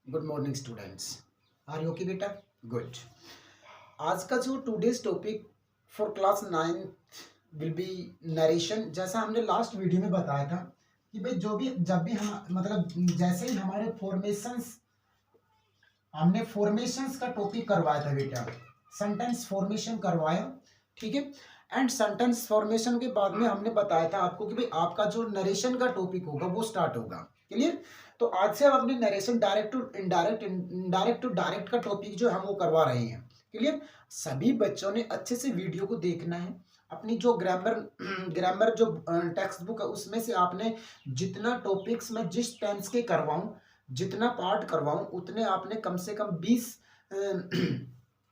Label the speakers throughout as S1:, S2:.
S1: Good morning students. Are you okay बेटा? Good. आज का जो today's topic for class 9th will be narration. जैसा हमने लास्ट वीडियो में बताया था कि भाई जब भी हम मतलब जैसे ही हमारे हमने फॉर्मेशंस का टॉपिक करवाया था बेटा, सेंटेंस फॉर्मेशन करवाया, ठीक है। एंड सेंटेंस फॉर्मेशन के बाद में हमने बताया था आपको कि भाई आपका जो नरेशन का टॉपिक होगा वो स्टार्ट होगा। क्लियर? तो आज से हम अपने narration direct to indirect, indirect to direct का टॉपिक जो हम वो करवा रहे हैं। क्लियर? सभी बच्चों ने अच्छे से वीडियो को देखना है। अपनी जो ग्रामर जो टेक्स्ट बुक है उसमें से आपने जितना टॉपिक्स में जिस टेंस के करवाऊं, जितना पार्ट करवाऊं, उतने आपने कम से कम 20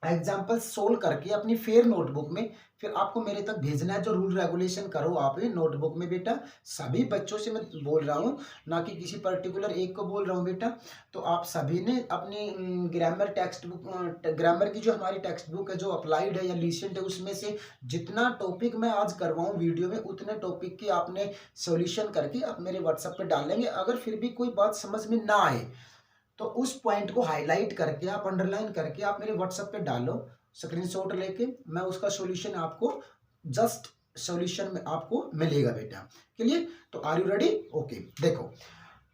S1: एग्जाम्पल सोल्व करके अपनी फेयर नोटबुक में फिर आपको मेरे तक भेजना है। जो रूल रेगुलेशन करो आप नोटबुक में बेटा, सभी बच्चों से मैं बोल रहा हूँ, ना कि किसी पर्टिकुलर एक को बोल रहा हूँ बेटा। तो आप सभी ने अपनी ग्रामर टेक्स्ट बुक, ग्रामर की जो हमारी टेक्स्ट बुक है जो अप्लाइड है या लीसेंट है, उसमें से जितना टॉपिक मैं आज करवाऊँ वीडियो में, उतने टॉपिक की आपने सोल्यूशन करके आप मेरे व्हाट्सएप पे डाल लेंगे। अगर फिर भी कोई बात समझ में ना आए तो उस पॉइंट को हाईलाइट करके आप अंडरलाइन करके आप मेरे व्हाट्सएप पे डालो, स्क्रीनशॉट लेके मैं उसका सॉल्यूशन आपको जस्ट सॉल्यूशन में आपको मिलेगा बेटा। क्लियर? तो आर यू रेडी? ओके। देखो,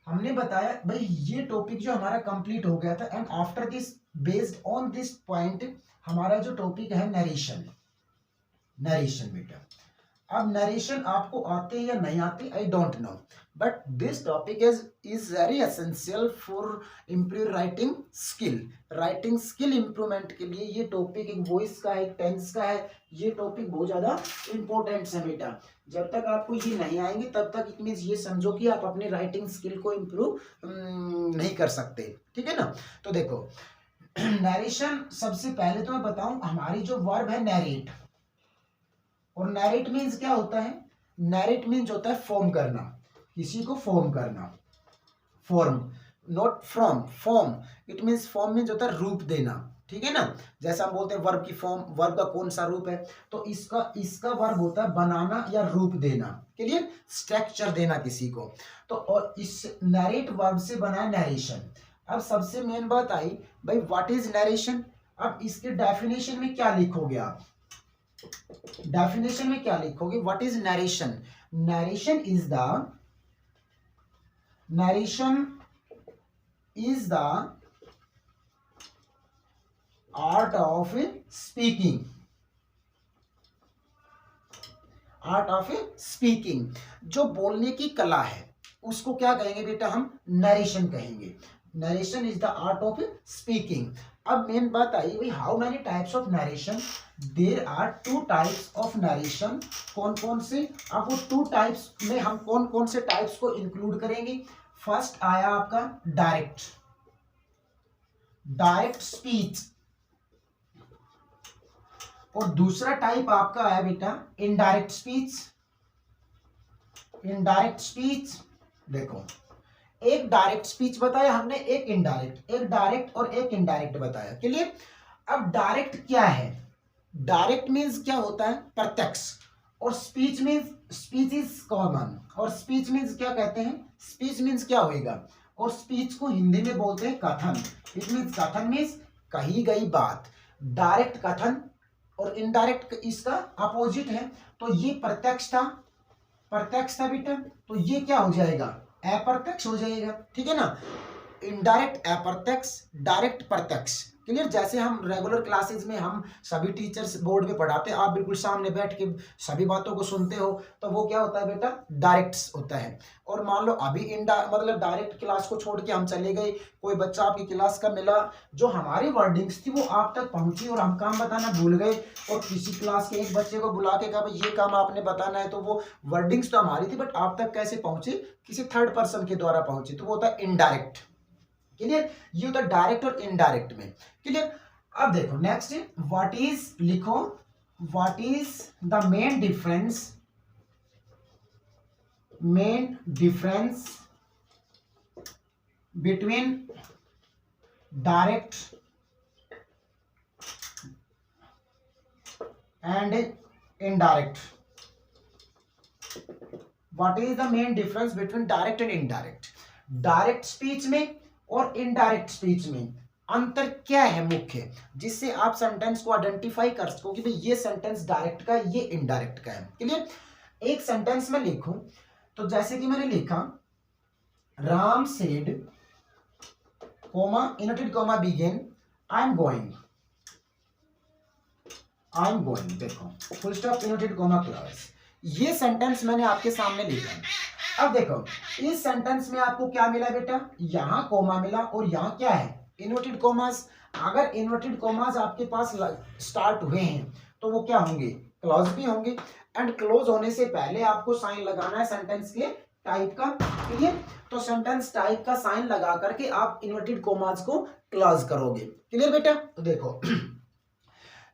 S1: हमने बताया भाई ये टॉपिक जो हमारा कंप्लीट हो गया था, and after this based on this point हमारा जो टॉपिक है नरेशन। नरेशन बेटा, अब नरेशन आपको आते या नहीं आते I don't know, but this topic is very essential for improve writing skill. Writing skill improvement के लिए ये टॉपिक एक वॉइस का है, एक टेंस का है, ये टॉपिक बहुत ज्यादा इंपॉर्टेंट है बेटा। जब तक आपको ये नहीं आएंगे तब तक इट मीन्स ये समझो कि आप अपनी राइटिंग स्किल को इम्प्रूव नहीं कर सकते। ठीक है ना? तो देखो, नरेशन सबसे पहले तो मैं बताऊं, हमारी जो वर्ब है नैरेट, और नैरेट मीन्स क्या होता है? नैरेट मीन्स होता है फॉर्म करना, किसी को फॉर्म करना। Form, not from, form. It means form means होता है रूप देना। ठीक है ना? जैसा हम बोलते हैं वर्ब की फॉर्म, वर्ब का कौन सा रूप है, तो इसका वर्ब होता है बनाना या रूप देना। क्लियर? स्ट्रक्चर देना किसी को। तो और इस नैरेट वर्ब से बना है नरेशन। अब सबसे मेन बात आई भाई व्हाट इज नरेशन। अब इसके डेफिनेशन में क्या लिखोगे आप? डेफिनेशन में क्या लिखोगे? What is narration? Narration is the art of speaking. Art of speaking, जो बोलने की कला है उसको क्या कहेंगे बेटा? हम नरेशन कहेंगे। Narration is the art of speaking. अब मेन बात आई भाई how many types of narration? There are 2 types of narration. कौन कौन से? अब वो 2 टाइप्स में हम कौन कौन से टाइप्स को इंक्लूड करेंगे? फर्स्ट आया आपका डायरेक्ट, डायरेक्ट स्पीच, और दूसरा टाइप आपका आया बेटा इनडायरेक्ट स्पीच। इनडायरेक्ट स्पीच, देखो एक डायरेक्ट स्पीच बताया हमने, एक इनडायरेक्ट, एक डायरेक्ट और एक इनडायरेक्ट बताया। क्लियर? अब डायरेक्ट क्या है? डायरेक्ट मीन्स क्या होता है? प्रत्यक्ष। और speech means, speech is common. और स्पीच मीन्स क्या कहते हैं? स्पीच मीन्स क्या होएगा? और स्पीच को हिंदी में बोलते हैं कथन। इट मीन्स कथन मीन्स कही गई बात। डायरेक्ट कथन और इनडायरेक्ट इसका अपोजिट है। तो ये प्रत्यक्ष था, प्रत्यक्ष था बेटा, तो ये क्या हो जाएगा? अप्रत्यक्ष हो जाएगा। ठीक है ना? इनडायरेक्ट अप्रत्यक्ष, डायरेक्ट प्रत्यक्ष। क्लियर? जैसे हम रेगुलर क्लासेस में हम सभी टीचर्स बोर्ड पे पढ़ाते हैं, आप बिल्कुल सामने बैठ के सभी बातों को सुनते हो, तो वो क्या होता है बेटा? डायरेक्ट होता है। और मान लो अभी मतलब डायरेक्ट क्लास को छोड़ के हम चले गए, कोई बच्चा आपकी क्लास का मिला, जो हमारी वर्डिंग्स थी वो आप तक पहुंची और हम काम बताना भूल गए, और किसी क्लास के एक बच्चे को बुला के कहा भाई ये काम आपने बताना है, तो वो वर्डिंग्स तो हमारी थी बट आप तक कैसे पहुंची? किसी थर्ड पर्सन के द्वारा पहुंची, तो वो होता है इनडायरेक्ट। क्लियर? ये होता है डायरेक्ट और इनडायरेक्ट में। क्लियर? अब देखो नेक्स्ट, व्हाट इज, लिखो what is the main difference, main difference between direct and indirect. What is the main difference between direct and indirect? Direct speech में और इनडायरेक्ट स्पीच में अंतर क्या है मुख्य, जिससे आप सेंटेंस को आइडेंटिफाई कर सको कि भाई ये सेंटेंस डायरेक्ट का है, ये इनडायरेक्ट का है। क्लियर? एक सेंटेंस में लिखूं तो जैसे कि मैंने लिखा Ram said comma inverted comma begin I am going, I am going, देखो full stop inverted comma close, ये सेंटेंस मैंने आपके सामने लिखा है। अब देखो इस सेंटेंस में आपको क्या मिला बेटा, यहां कोमा मिला और यहां क्या है, इनवर्टेड कोमास। अगर इनवर्टेड कोमास आपके पास स्टार्ट हुए हैं तो वो क्या होंगे, क्लॉज भी होंगे। एंड क्लोज होने से पहले आपको साइन लगाना है सेंटेंस के टाइप का। क्लियर? तो सेंटेंस टाइप का साइन लगा करके आप इनवर्टेड कोमास को क्लॉज करोगे। क्लियर बेटा? तो देखो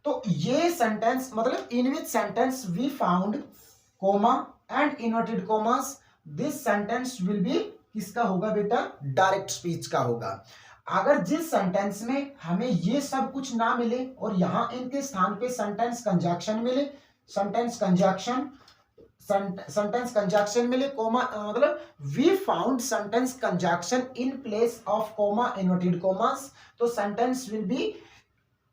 S1: तो ये सेंटेंस मतलब in which sentence we found comma and inverted commas, this sentence will be किसका होगा बेटा, डायरेक्ट स्पीच का होगा। अगर जिस सेंटेंस में हमें ये सब कुछ ना मिले और यहां इनके स्थान पे सेंटेंस कंजक्शन मिले, सेंटेंस कंजक्शन मिले कोमा मतलब we found sentence conjunction in place of comma inverted commas, तो sentence will be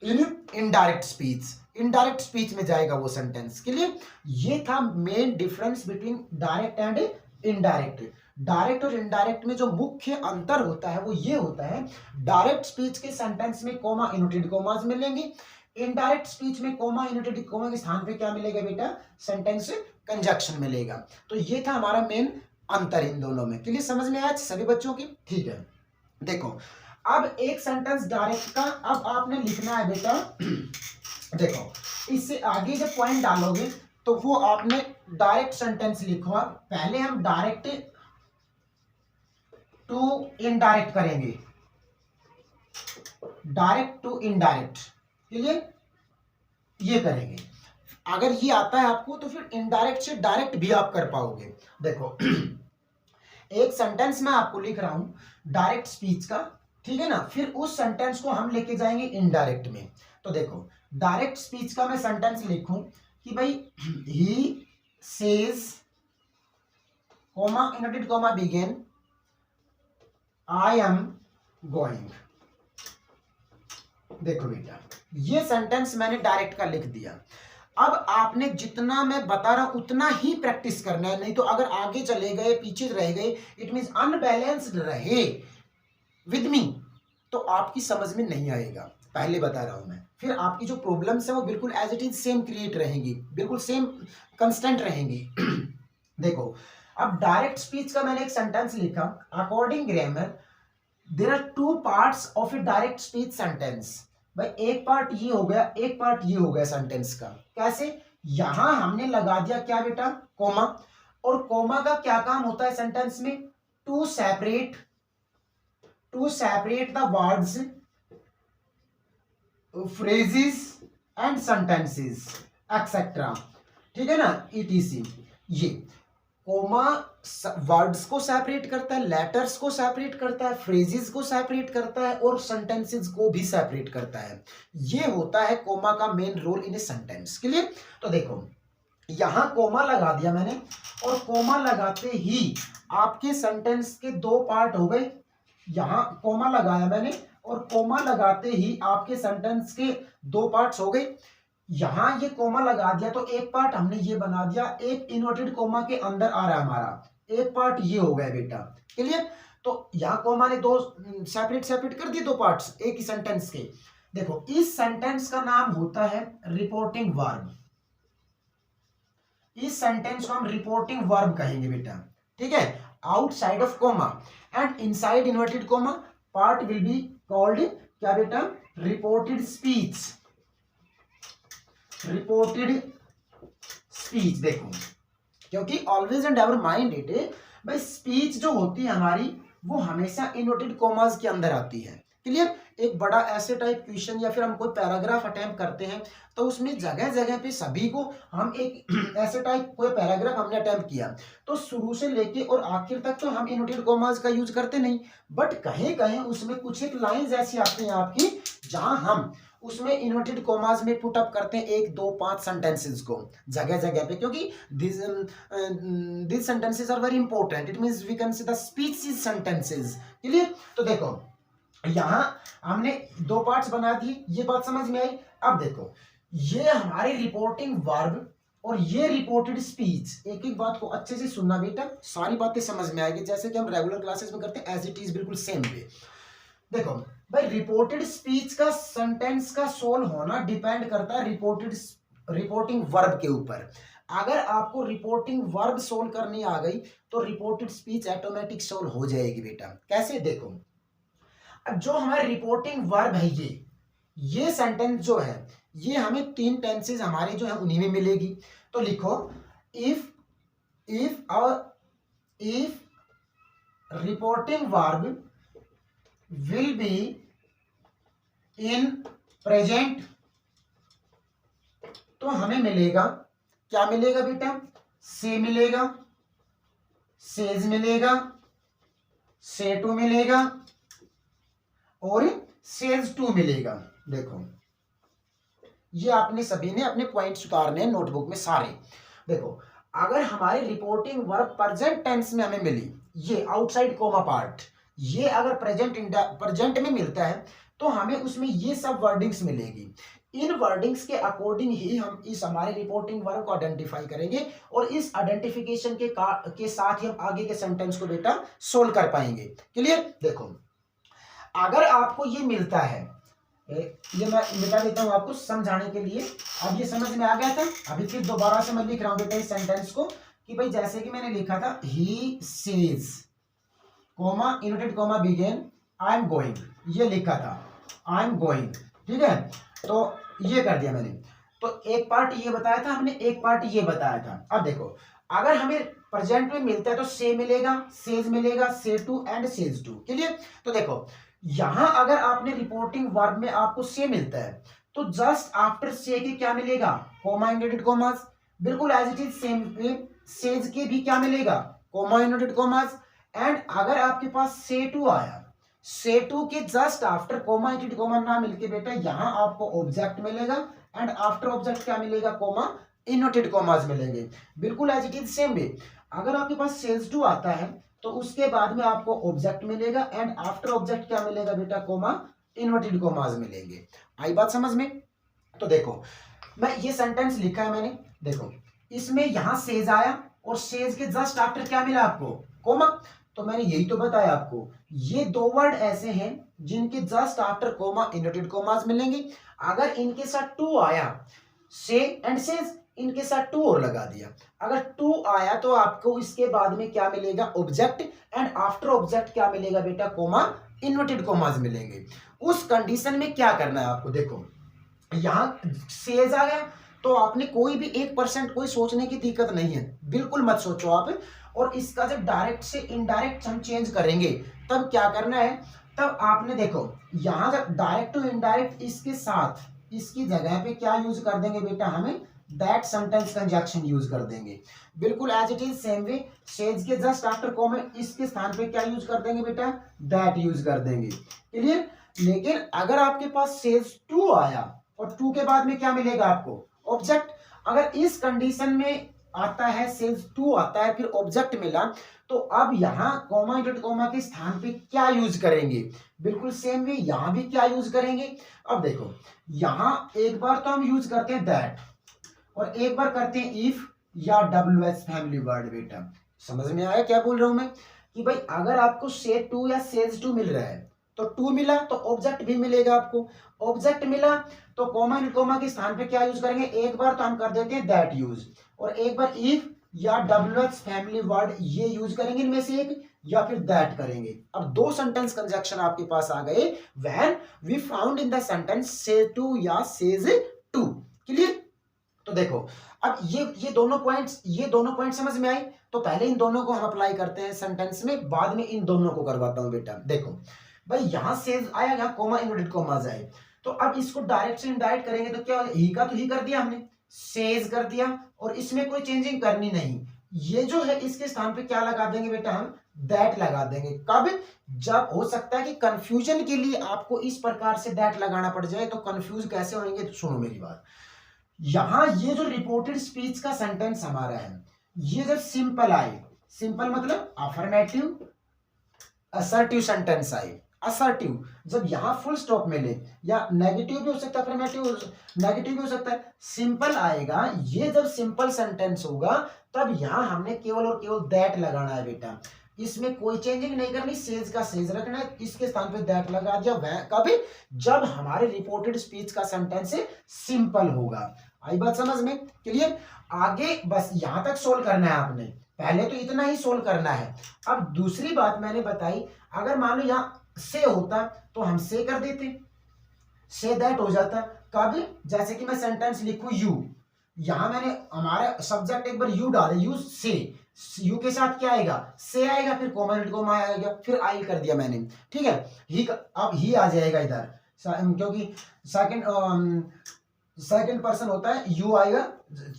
S1: in indirect speech, indirect speech में जाएगा वो सेंटेंस। के लिए ये था main difference between direct and indirect. Direct और इनडायरेक्ट में जो मुख्य अंतर होता है वो ये होता है, डायरेक्ट स्पीच के सेंटेंस में कोमा इनवर्टेड कोमास मिलेंगे, इनडायरेक्ट स्पीच में कोमा इनवर्टेड कोमा के स्थान पे क्या मिलेगा बेटा, सेंटेंस कंजक्शन मिलेगा। तो ये था हमारा मेन अंतर इन दोनों में। क्लियर? समझ में आया सभी बच्चों की? ठीक है। देखो अब एक सेंटेंस डायरेक्ट का अब आपने लिखना है बेटा, देखो इससे आगे जब पॉइंट डालोगे तो वो आपने डायरेक्ट सेंटेंस लिखो। पहले हम डायरेक्ट टू इनडायरेक्ट करेंगे, डायरेक्ट टू इनडायरेक्ट, क्लियर? ये करेंगे। अगर ये आता है आपको तो फिर इनडायरेक्ट से डायरेक्ट भी आप कर पाओगे। देखो एक सेंटेंस मैं आपको लिख रहा हूं डायरेक्ट स्पीच का, ठीक है ना, फिर उस सेंटेंस को हम लेके जाएंगे इनडायरेक्ट में। तो देखो डायरेक्ट स्पीच का मैं सेंटेंस लिखूं कि भाई he says comma inverted comma begin I am going. देखो बेटा ये सेंटेंस मैंने डायरेक्ट का लिख दिया। अब आपने जितना मैं बता रहा हूं उतना ही प्रैक्टिस करना है, नहीं तो अगर आगे चले गए पीछे रह गए, इट मींस अनबैलेंस्ड रहे विद मी, तो आपकी समझ में नहीं आएगा। पहले बता रहा हूं मैं, फिर आपकी जो प्रॉब्लम्स है वो बिल्कुल as it is same create रहेंगी, बिल्कुल सेम कंस्टेंट रहेंगी। देखो अब डायरेक्ट स्पीच का मैंने एक सेंटेंस लिखा, according grammar there are two parts of a direct speech sentence. भाई एक पार्ट ये हो गया, एक पार्ट ये हो गया सेंटेंस का। कैसे? यहां हमने लगा दिया क्या बेटा, कोमा, और कोमा का क्या काम होता है सेंटेंस में, to separate the words, phrases and sentences etcetera, ठीक है ना, etc। ये कोमा वर्ड्स को सेपरेट करता है, लेटर्स को सेपरेट करता है, फ्रेजेस को सेपरेट करता है और सेंटेंसेस को भी सेपरेट करता है। ये होता है कोमा का main role in a sentence. Clear? तो देखो यहां कोमा लगा दिया मैंने, और कोमा लगाते ही आपके सेंटेंस के दो पार्ट हो गए। यहां कोमा लगाया मैंने और कोमा लगाते ही आपके सेंटेंस के दो पार्ट्स हो गए। यहां ये कोमा लगा दिया तो एक पार्ट हमने ये बना दिया, एक इन्वर्टेड कोमा के अंदर आ रहा है हमारा, एक पार्ट ये हो गया बेटा। क्लियर? तो यहां कोमा ने दो सेपरेट कर दिए, दो पार्ट्स एक ही सेंटेंस के। देखो इस सेंटेंस का नाम होता है रिपोर्टिंग वर्ब। इस सेंटेंस को हम रिपोर्टिंग वर्ब कहेंगे बेटा, ठीक है, outside of comma and inside inverted comma part will be called क्या बेटा, रिपोर्टेड स्पीच। Reported speech. देखो क्योंकि always and ever mind it, भाई स्पीच जो होती है हमारी वो हमेशा इन्वर्टेड कोमास के अंदर आती है। क्लियर? एक बड़ा ऐसे टाइप क्वेश्चन या फिर हम कोई पैराग्राफ अटेम्प्ट करते हैं तो उसमें जगह जगह पे सभी को हम एक ऐसे टाइप कोई पैराग्राफ हमने अटेम्प्ट किया तो शुरू से लेके और आखिर तक तो हम इन्वर्टेड कोमास का यूज करते नहीं, बट कहीं कहीं उसमें कुछ एक लाइंस ऐसी आती हैं आपकी जहां हम उसमें इन्वर्टेड कोमास में पुट अप करते हैं 1 2 5 सेंटेंसेस को जगह जगह पे, क्योंकि this sentences are very important, it means we can see the speech sentences. Clear? तो देखो यहां हमने दो पार्ट्स बना दिए, ये बात समझ में आई। अब देखो, ये हमारी रिपोर्टिंग वर्ब और ये रिपोर्टेड स्पीच। एक एक बात को अच्छे से सुनना बेटा, सारी बातें समझ में आएगी जैसे कि हम रेगुलर क्लासेस में करते हैं, एज इट इज बिल्कुल सेम वे। देखो भाई, रिपोर्टेड स्पीच का सेंटेंस का सोल होना डिपेंड करता है रिपोर्टिंग वर्ब के ऊपर। अगर आपको रिपोर्टिंग वर्ब सोल्व करनी आ गई तो रिपोर्टेड स्पीच ऑटोमेटिक सोल्व हो जाएगी बेटा। कैसे? देखो, अब जो हमारे रिपोर्टिंग वर्ब है, ये सेंटेंस जो है, ये हमें तीन टेंसेज हमारे जो है उन्हीं में मिलेगी। तो लिखो, if if reporting verb will be in present, तो हमें मिलेगा, क्या मिलेगा बेटा? से मिलेगा, सेज मिलेगा, से टू मिलेगा और सेज टू मिलेगा। देखो, ये आपने सभी ने अपने पॉइंट्स उतारने हैं नोटबुक में सारे। देखो, अगर हमारे रिपोर्टिंग वर्ब प्रेजेंट टेंस में हमें मिली, ये आउटसाइड कोमा पार्ट, ये अगर प्रेजेंट में मिलता है तो हमें उसमें ये सब वर्डिंग्स मिलेगी। इन वर्डिंग्स के अकॉर्डिंग ही हम इस हमारे रिपोर्टिंग वर्ब को आइडेंटिफाई करेंगे और इस आइडेंटिफिकेशन के साथ ही हम आगे के सेंटेंस को बेटा सोल्व कर पाएंगे। क्लियर? देखो, अगर आपको ये मिलता है, ये मैं मिटा देता हूं आपको समझाने के लिए। अब ये समझ में आ गया था? अभी फिर दोबारा से मैं लिख रहा हूं बेटा इस सेंटेंस को कि भाई जैसे कि मैंने लिखा था, he says comma inverted comma began I am going, ये लिखा था आई एम गोइंग। ठीक है, तो ये कर दिया मैंने। तो एक पार्ट ये बताया था हमने, एक पार्ट ये बताया था। अब देखो, अगर हमें प्रेजेंट में मिलता है तो से मिलेगा, सेज मिलेगा, say to and says to. Clear? तो देखो, यहां अगर आपने रिपोर्टिंग वर्ब में आपको से मिलता है तो जस्ट आफ्टर से के क्या मिलेगा? Comma inverted commas. बिल्कुल as it is same way says के भी क्या मिलेगा? Comma inverted commas. एंड अगर आपके पास से टू आया, से टू के just after comma inverted comma ना मिलके बेटा यहां आपको ऑब्जेक्ट मिलेगा एंड आफ्टर ऑब्जेक्ट क्या मिलेगा? कोमा इनवर्टेड कोमास मिलेंगे। बिल्कुल as it is same way, अगर आपके पास सेज टू आता है तो उसके बाद में आपको ऑब्जेक्ट मिलेगा एंड आफ्टर ऑब्जेक्ट क्या मिलेगा बेटा? कोमा इनवर्टेड कोमास मिलेंगे। आई बात समझ में? तो देखो, मैं ये सेंटेंस लिखा है मैंने, देखो इसमें यहां सेज आया और सेज के जस्ट आफ्टर क्या मिला आपको? कोमा। तो मैंने यही तो बताया आपको, ये दो वर्ड ऐसे हैं जिनके just after comma inverted commas मिलेंगे। अगर इनके साथ टू आया, से एंड सेज, इनके साथ टू और लगा दिया, अगर टू आया तो आपको इसके बाद में क्या मिलेगा? ऑब्जेक्ट एंड आफ्टर ऑब्जेक्ट क्या मिलेगा बेटा? कोमा इनवर्टेड कोमास मिलेंगे। उस कंडीशन में क्या करना है आपको? देखो, यहां सेज आ गया तो आपने कोई भी 1% कोई सोचने की दिक्कत नहीं है, बिल्कुल मत सोचो आप। और इसका जब डायरेक्ट से इनडायरेक्ट हम चेंज करेंगे तब क्या करना है? तब आपने देखो, यहां जब डायरेक्ट टू इनडायरेक्ट इसके साथ इसकी जगह पे क्या यूज कर देंगे बेटा? हमें दैट सेंटेंस कंजक्शन यूज कर देंगे। बिल्कुल as it is same way, says के जस्ट आफ्टर कॉमा इसके स्थान पे क्या यूज कर देंगे बेटा? दैट यूज कर देंगे। क्लियर? लेकिन अगर आपके पास सेज टू आया और टू के बाद में क्या मिलेगा आपको? ऑब्जेक्ट। अगर इस कंडीशन में आता है, सेज टू आता है फिर ऑब्जेक्ट मिला, तो अब यहां कॉमा इनवर्टेड कॉमा के स्थान पे क्या यूज करेंगे? बिल्कुल सेम वे यहां भी क्या यूज करेंगे? अब देखो, यहां एक बार तो हम यूज करते हैं दैट और एक बार करते हैं इफ या WH फैमिली वर्ड। बेटा समझ में आया क्या बोल रहा हूं मैं? कि भाई अगर आपको से टू या सेज टू मिल रहा है तो टू मिला तो ऑब्जेक्ट भी मिलेगा आपको, ऑब्जेक्ट मिला तो कॉमा एंड कॉमा के स्थान पे क्या यूज करेंगे? एक बार तो हम कर देते हैं दैट यूज और एक बार इफ या WH फैमिली वर्ड ये यूज करेंगे, इनमें से एक, या फिर दैट करेंगे। अब दो सेंटेंस कंजक्शन आपके पास आ गए when we found in the sentence say to या सेज टू। क्लियर? तो देखो, अब ये दोनों पॉइंट्स समझ में आए। तो पहले इन दोनों को हम अप्लाई करते हैं सेंटेंस में, बाद में इन दोनों को करवाता हूं बेटा। देखो भाई, यहां सेज आया, यहां कोमा इनवर्टेड कोमास आए, तो अब इसको डायरेक्ट से इनडायरेक्ट करेंगे तो क्या? ही का तो ही कर दिया हमने, सेज कर दिया और इसमें कोई चेंजिंग करनी नहीं। ये जो है इसके स्थान पे क्या लगा देंगे बेटा? हम दैट लगा देंगे। कब? जब हो सकता है कि कंफ्यूजन के लिए आपको इस प्रकार से दैट लगाना पड़ जाए। तो कंफ्यूज कैसे होंगे? तो सुनो मेरी बात, यहां ये जो रिपोर्टेड स्पीच का सेंटेंस हमारा है, ये जब सिंपल आए, सिंपल मतलब अफर्मेटिव असर्टिव सेंटेंस आए, असर्टिव, जब यहाँ फुल स्टॉप मिले, या नेगेटिव भी हो सकता है, नेगेटिव भी हो सकता है, सिंपल आएगा। ये जब सिंपल सेंटेंस होगा तब यहाँ हमने केवल और केवल दैट लगाना है बेटा, इसमें कोई चेंजिंग नहीं करनी, सेज का सेज रखना है, इसके स्थान पे दैट लगा दिया। वह कभी, जब हमारे रिपोर्टेड स्पीच का सेंटेंस सिंपल होगा। आई बात समझ में? क्लियर? आगे बस यहां तक सोल्व करना है आपने, पहले तो इतना ही सोल्व करना है। अब दूसरी बात मैंने बताई, अगर मान लो यहाँ से होता तो हम से कर देते, से दैट हो जाता। कभी, जैसे कि मैं सेंटेंस लिखूं यू, यहां मैंने हमारा सब्जेक्ट एक बार यू डाले, यू से, यू के साथ क्या आएगा, से आएगा, फिर कोमा आएगा, फिर आई कर दिया मैंने, ठीक है। ही, अब ही आ जाएगा इधर, क्योंकि सेकंड पर्सन होता है, यू आएगा,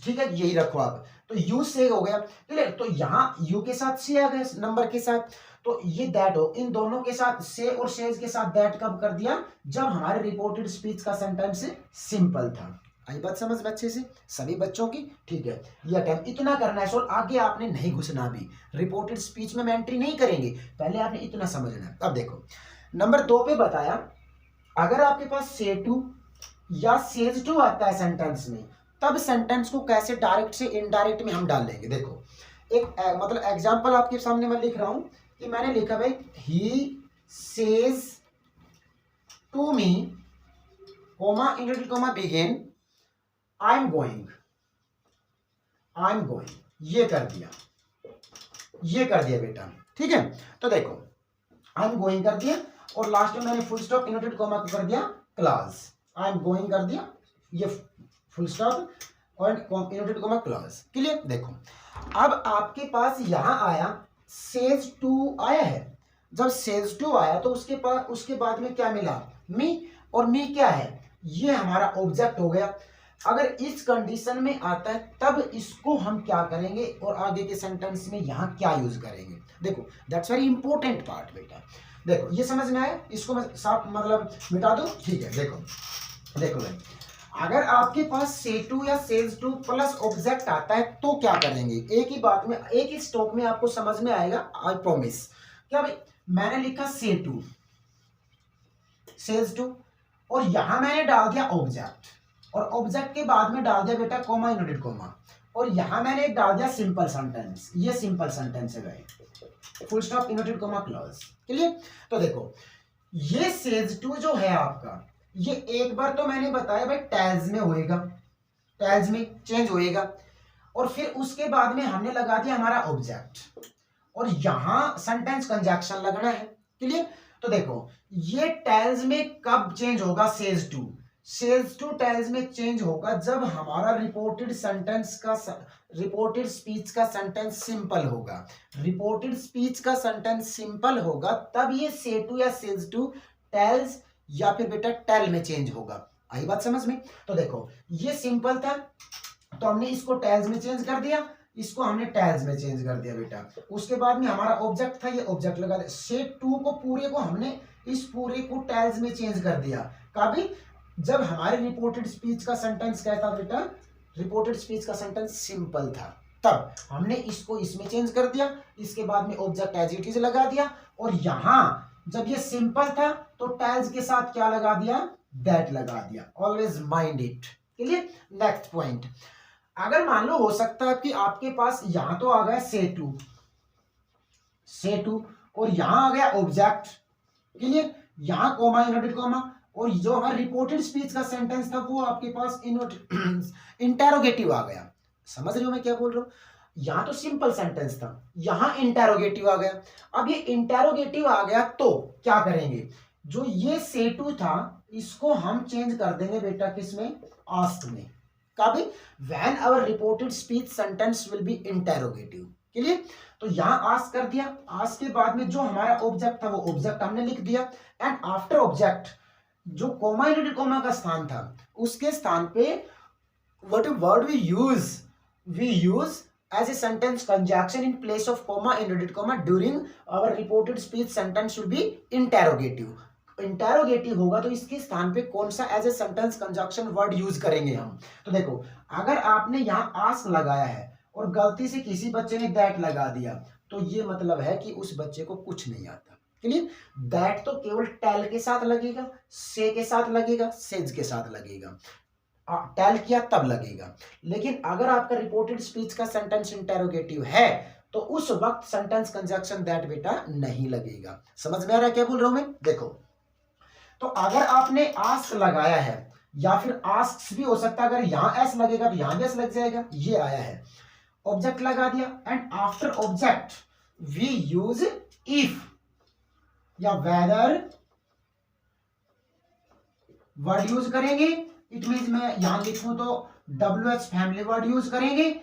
S1: ठीक है, यही रखो आप। तो यू से हो गया, ठीक है। तो यहाँ यू के साथ से आ गया नंबर के साथ, तो ये दैट हो, इन दोनों के साथ से और सेज के साथ दैट कब कर दिया, जब हमारे रिपोर्टेड स्पीच का सेंटेंस सिंपल था। आई बात समझ में अच्छे से सभी बच्चों की? ठीक है, ये अटेम्प्ट इतना करना है। सो आगे आपने नहीं घुसना, भी रिपोर्टेड स्पीच में हम एंट्री नहीं करेंगे, पहले आपने इतना समझना है। अब देखो नंबर 2 पे बताया, अगर आपके पास से टू या सेज टू आता है सेंटेंस में, तब सेंटेंस को कैसे डायरेक्ट से इनडायरेक्ट में हम डाल लेंगे। देखो एक मतलब एग्जांपल आपके सामने मैं लिख रहा हूं कि मैंने लिखा भाई, he says to me comma inverted comma begin I am going, ये कर दिया, ये कर दिया बेटा, ठीक है। तो देखो आई एम गोइंग कर दिया, और लास्ट में मैंने फुल स्टॉप इनवर्टेड कोमा कर दिया क्लास, आई एम गोइंग कर दिया, ये फुल स्टॉप और इनवर्टेड कोमा क्लास। क्लियर? देखो अब आपके पास यहां आया सेज टू आया है, जब सेज टू आया तो उसके बाद में क्या मिला, मी, और मी क्या है, ये हमारा ऑब्जेक्ट हो गया। अगर इस कंडीशन में आता है तब इसको हम क्या करेंगे, और आगे के सेंटेंस में यहां क्या यूज करेंगे। देखो दैट्स वेरी इंपॉर्टेंट पार्ट बेटा। देखो ये समझ में आया, इसको मैं साफ मतलब मिटा दूं, ठीक है। देखो भाई, अगर आपके पास से टू या सेज टू प्लस ऑब्जेक्ट आता है तो क्या करेंगे, एक ही बात में, एक ही स्टॉक में आपको समझ में आएगा, आई प्रॉमिस। क्या भाई, मैंने लिखा से टू, सेज टू, और यहां मैंने डाल दिया ऑब्जेक्ट, और ऑब्जेक्ट के बाद में डाल दिया बेटा कोमा इनवर्टेड कोमा, और यहां मैंने डाल दिया सिंपल सेंटेंस, ये सिंपल सेंटेंस है भाई, full stop inverted comma clause. Clear? तो देखो ये सेज टू जो है आपका, ये एक बार तो मैंने बताया भाई टेल्स में होएगा, टेल्स में चेंज होएगा, और फिर उसके बाद में हमने लगा दिया हमारा ऑब्जेक्ट, और यहां सेंटेंस कंजक्शन लगना है। क्लियर? तो देखो ये टेल्स में कब चेंज होगा, सेज टू टेल्स में चेंज होगा जब हमारा रिपोर्टेड स्पीच का सेंटेंस सिंपल होगा। रिपोर्टेड स्पीच का सेंटेंस सिंपल होगा तब ये से टू या सेज टू टेल्स या फिर बेटा टेल में चेंज होगा। आई बात समझ में? तो देखो ये सिंपल था तो हमने इसको टेल्स में चेंज कर दिया, इसको हमने टेल्स में चेंज कर दिया बेटा। उसके बाद में हमारा ऑब्जेक्ट था, ये ऑब्जेक्ट लगा दिया। से टू को पूरे को हमने इस पूरे को टेल्स में चेंज कर दिया, कभी जब हमारे रिपोर्टेड स्पीच का सेंटेंस क्या था बेटा, रिपोर्टेड स्पीच का सेंटेंस सिंपल था, तब हमने इसको इसमें चेंज कर दिया। इसके बाद में ऑब्जेक्ट एज इट इज लगा दिया, और यहां जब ये सिंपल था तो टेल्स के साथ क्या लगा दिया, दैट लगा दिया। Always mind it. Clear? Next point, अगर मान लो हो सकता है कि आपके पास यहां तो आ गया से टू और यहां आ गया ऑब्जेक्ट। क्लियर? यहां कोमा इनवर्टेड कोमा, और जो हमारा रिपोर्टेड स्पीच का सेंटेंस था वो आपके पास इंटेरोगेटिव आ गया। समझ रहे हो मैं क्या बोल रहा हूं? यहां तो सिंपल सेंटेंस था, यहां इंटेरोगेटिव आ गया। अब ये इंटेरोगेटिव आ गया तो क्या करेंगे, जो ये से टू था इसको हम चेंज कर देंगे बेटा किसमें, आस्क में। कभी when our reported speech sentence will be interrogative. Clear? तो यहां आस्क कर दिया, आस्क के बाद में जो हमारा ऑब्जेक्ट था वो ऑब्जेक्ट हमने लिख दिया, एंड आफ्टर ऑब्जेक्ट जो कोमा इनवर्टेड कोमा का स्थान था उसके स्थान पे what word we use as a sentence conjunction in place of comma inverted comma during our reported speech sentence should be interrogative. Interrogative होगा तो इसके स्थान पे कौन सा as a sentence conjunction word use करेंगे हम। तो देखो अगर आपने यहां आस्क लगाया है और गलती से किसी बच्चे ने दैट लगा दिया तो ये मतलब है कि उस बच्चे को कुछ नहीं आता। क्लियर। दैट तो केवल टेल के साथ लगेगा, से के साथ लगेगा, सेज के साथ लगेगा, टेल किया तब लगेगा। लेकिन अगर आपका रिपोर्टेड स्पीच का सेंटेंस इंटेरोगेटिव है तो उस वक्त सेंटेंस कंजक्शन दैट बेटा नहीं लगेगा। समझ में आ रहा है क्या बोल रहा हूं मैं? देखो, तो अगर आपने आस्क लगाया है या फिर आस्क्स भी हो सकता है, अगर यहां एस लगेगा तो यहां भी एस लग जाएगा, ये आया है, ऑब्जेक्ट लगा दिया and after object we use if या वेदर वर्ड यूज करेंगे। इट मीन मैं यहां लिखूं तो WH फैमिली वर्ड यूज करेंगे।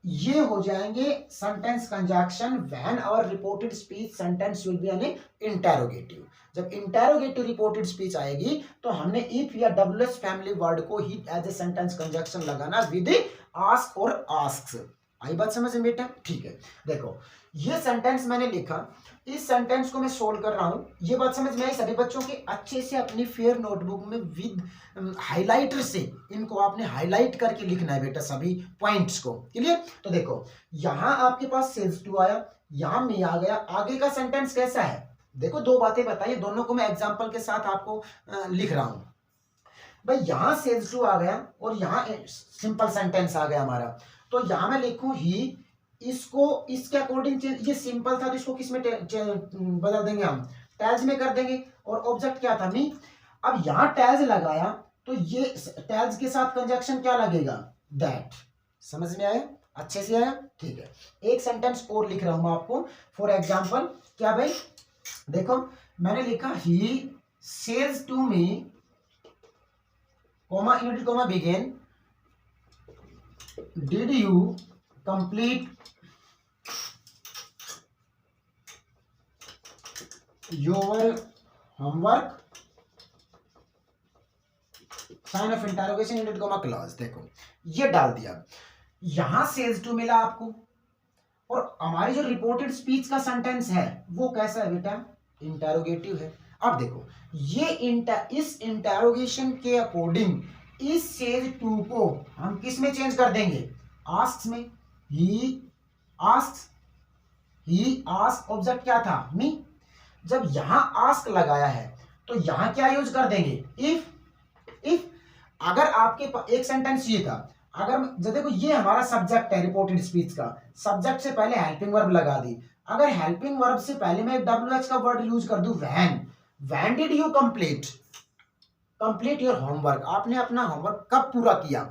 S1: ये हो जाएंगे sentence conjunction when our reported speech sentence will be an interrogative. जब इंटेरोगेटिव रिपोर्टेड स्पीच आएगी तो हमने इफ या WH फैमिली वर्ड को ही एज ए सेंटेंस कंजक्शन लगाना विद आस्क और आस्क्स। आई बात समझ में बेटा? ठीक है। देखो, ये सेंटेंस मैंने लिखा, इस सेंटेंस को मैं सोल्व कर रहा हूं। ये बात समझ में आई सभी बच्चों की? अच्छे से अपनी फेयर नोटबुक में विद हाइलाइटर से इनको आपने हाईलाइट करके लिखना है बेटा, सभी पॉइंट्स को। क्लियर? तो देखो, यहां आपके पास सेल्स टू आया, यहां में आ गया, आगे का सेंटेंस कैसा है? देखो, दो बातें बताइए, दोनों को मैं एग्जाम्पल के साथ आपको लिख रहा हूं। भाई यहां सेल्स टू आ गया और यहां सिंपल सेंटेंस आ गया हमारा, तो यहां मैं लिखूं ही, इसको इसके अकॉर्डिंग, ये सिंपल था तो इसको किस में बदल देंगे हम? टैल्स में कर देंगे। और ऑब्जेक्ट क्या था? मी। अब यहां टैल्स लगाया तो ये टैल्स के साथ कंजक्शन क्या लगेगा? दैट। समझ में आया? अच्छे से आया? ठीक है। एक सेंटेंस और लिख रहा हूं मैं आपको फॉर एग्जाम्पल। क्या भाई? देखो, मैंने लिखा ही सेल्स to me comma inverted comma begin, did you complete your homework, sign of interrogation inverted comma close. देखो, ये डाल दिया, यहां सेल्स टू मिला आपको, और हमारी जो रिपोर्टेड स्पीच का सेंटेंस है वो कैसा है बेटा? इंटरोगेटिव है। अब देखो, ये इस इंटरोगेशन के अकॉर्डिंग इस सेज टू को हम किस में चेंज कर देंगे? आस्क्स में। ही आस्क्स, ही आस्क, ऑब्जेक्ट क्या था? मी। जब यहां आस्क लगाया है तो यहां क्या यूज कर देंगे? इफ अगर आपके एक सेंटेंस ये था, अगर जब देखो ये हमारा सब्जेक्ट है रिपोर्टेड स्पीच का, सब्जेक्ट से पहले हेल्पिंग वर्ब लगा दी, अगर हेल्पिंग वर्ब से पहले मैं एक WH का वर्ड यूज कर दूं when did you complete your homework, आपने अपना होमवर्क कब पूरा किया,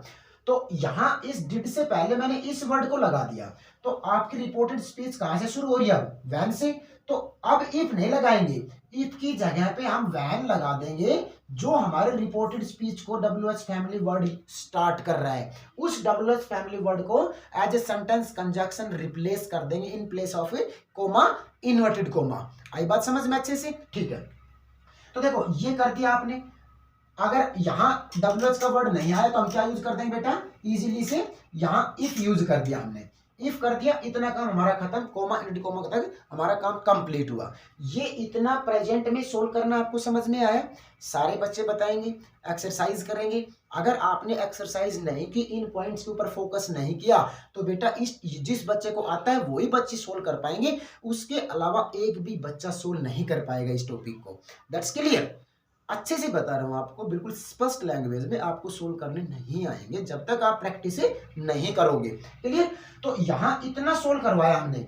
S1: तो यहां इस डिड से पहले मैंने इस वर्ड को लगा दिया, तो आपकी रिपोर्टेड स्पीच कहां से शुरू हो रही है? व्हेन से। तो अब इफ नहीं लगाएंगे, इफ की जगह पे हम व्हेन लगा देंगे, जो हमारे रिपोर्टेड स्पीच को WH फैमिली वर्ड स्टार्ट कर रहा है, उस WH फैमिली वर्ड को as a sentence conjunction replace कर देंगे in place of a comma, inverted comma. आई बात समझ में अच्छे से? ठीक है। तो देखो, ये कर दिया आपने। अगर यहां WH का वर्ड नहीं आया तो हम क्या यूज कर देंगे बेटा? इजीली से यहां इफ यूज कर दिया हमने, इफ कर दिया, इतना काम हमारा खत्म, कोमा इनवर्टेड कोमा तक हमारा काम कंप्लीट हुआ। ये इतना प्रेजेंट में सोल्व करना आपको समझ में आया? सारे बच्चे बताएंगे, एक्सरसाइज करेंगे। अगर आपने एक्सरसाइज नहीं की, इन पॉइंट्स के ऊपर फोकस नहीं किया, तो बेटा इस जिस बच्चे को आता है वही बच्चे सोल्व कर पाएंगे, उसके अलावा एक भी बच्चा सोल्व नहीं कर पाएगा इस टॉपिक को। That's clear? अच्छे से बता रहा हूं आपको, बिल्कुल स्पष्ट लैंग्वेज में आपको सोल्व करने नहीं आएंगे जब तक आप प्रैक्टिस नहीं करोगे। क्लियर? तो यहां इतना सोल्व करवाया हमने,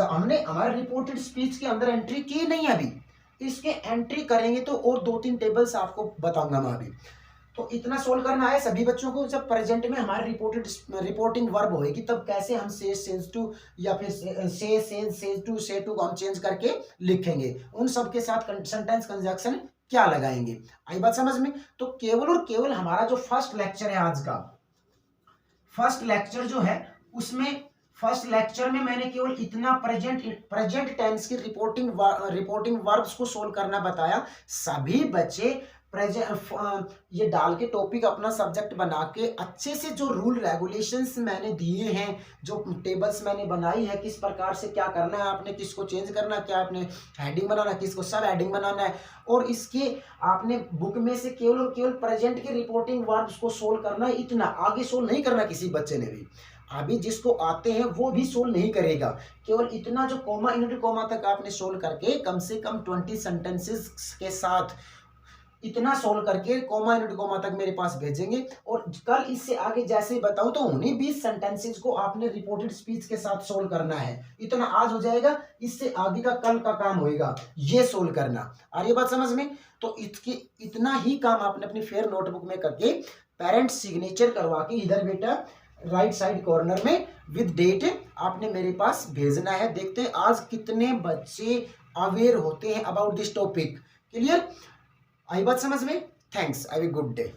S1: हमने हमारे रिपोर्टेड स्पीच के अंदर एंट्री की नहीं अभी, इसके एंट्री करेंगे तो और 2-3 टेबल्स आपको बताऊंगा मैं अभी। तो इतना सोल्व करना है सभी बच्चों को। जब प्रेजेंट में हमारी रिपोर्टिंग वर्ब होएगी तब कैसे हम सेज टू या फिर सेज टू को हम चेंज करके लिखेंगे, उन सब के साथ सेंटेंस कंजक्शन क्या लगाएंगे। आई बात समझ में? तो केवल और केवल हमारा जो फर्स्ट लेक्चर है आज का, फर्स्ट लेक्चर जो है उसमें, फर्स्ट लेक्चर में मैंने केवल इतना प्रेजेंट टेंस की रिपोर्टिंग वर्ब्स को सोल्व करना बताया। सभी बच्चे ये डाल के टॉपिक अपना सब्जेक्ट बना के अच्छे से जो रूल रेगुलेशंस मैंने दिए हैं, जो टेबल्स मैंने बनाई है, किस प्रकार से क्या करना है, आपने किसको चेंज करना है, क्या आपने हेडिंग बनाना है, किसको सब हेडिंग बनाना है, और इसके आपने बुक में से केवल और केवल प्रेजेंट के रिपोर्टिंग वर्ब्स को सोल्व करना है। इतना आगे सोल्व नहीं करना किसी बच्चे ने भी। अभी जिसको आते हैं वो भी सोल्व नहीं करेगा। केवल इतना जो कॉमा इनवर्टेड कॉमा तक आपने सोल्व करके कम से कम 20 सेंटेंसेस के साथ इतना सोल्व करके कॉमा इनवर्टेड कॉमा तक मेरे पास भेजेंगे। और कल इससे आगे जैसे ही बताऊं तो उन्हीं 20 सेंटेंसेस को आपने रिपोर्टेड स्पीच के साथ सोल्व करना है। इतना आज हो जाएगा, इससे आगे का कल का काम होएगा ये सोल्व करना। आ रही है बात समझ में? तो इसके इतना ही काम आपने अपनी फेयर नोटबुक में करके पेरेंट सिग्नेचर करवा के इधर बेटा राइट साइड कॉर्नर में विद डेट आपने मेरे पास भेजना है। देखते हैं आज कितने बच्चे अवेयर होते हैं अबाउट दिस टॉपिक। क्लियर? आई बात समझ में? Thanks, have a good day.